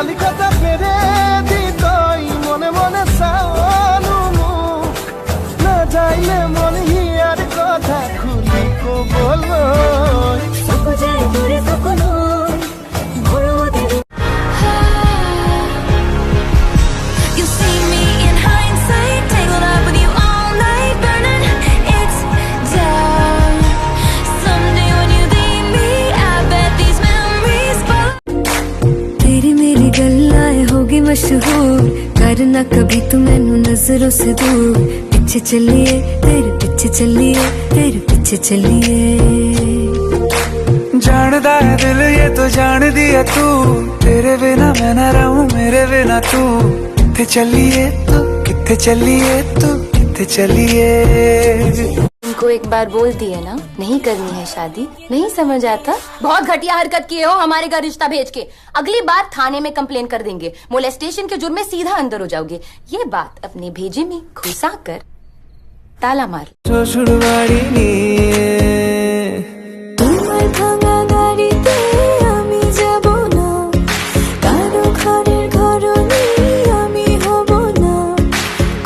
খালি কথা ফেরে দিতই মনে মনে চাওয়ানো মুখ না যাইলে মনে হিয়ার কথা খুলি কো বলো সকো যায় দূরে সকো নয় বড় ওদের You see me in hindsight, tangled up with you all night, burning. It's down. Someday when you leave me, I bet these memories fall. तेरी मेरी गल्लाएं होगी मशहूर करना कभी तू मैनू नजरों से दूर पीछे चलिए तेरे पीछे चलिए तेरे पीछे चलिए जानदा है दिल ये तो जान दिया तू तेरे बिना मैं न रहूं मेरे बिना तू किथे चलिए किथे चलिए किथे चलिए उनको एक बार बोल दिए ना नहीं करनी है शादी नहीं समझ आता। बहुत घटिया हरकत किए हो हमारे घर रिश्ता भेज के। अगली बार थाने में कंप्लेन कर देंगे। मोलेस्टेशन के जुर्म में सीधा अंदर हो जाओगे। ये बात अपने भेजे में घुसा कर ताला मार। শ্বশুরবাড়ি নিয়ে তোমার ভাঙা গাড়িতে আমি যাব না কারো ঘরের ঘরনি আমি হব না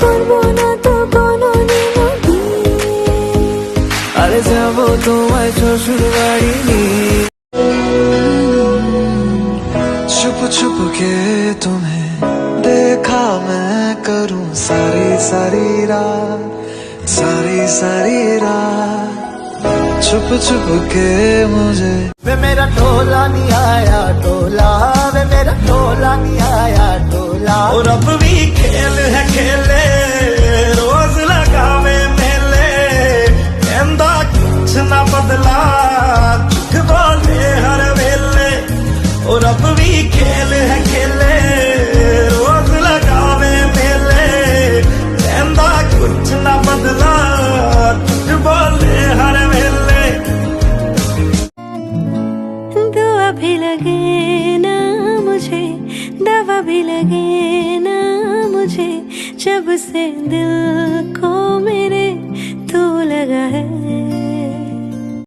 করব না তো কোনোদিনও বিয়ে আরে যাব তোমায় শ্বশুরবাড়ি নিয়ে छुप छुप के तुम्हें देखा मैं करूं सारी सारी रात छुप छुप के मुझे वे मेरा टोला नहीं आया टोला वे मेरा टोला नहीं आया टोला और अब भी खेल है खेले रोज लगावे मेले कहंदा कुछ ना बदला झूठ बोले हर वेले और अब भी खेल है खेले रोज लगावे मेले कहंदा कुछ ना बदला झूठ बोले हर वेले दुआ भी लगे ना मुझे दवा भी लगे ना मुझे जब से दिल को मेरे तू लगा है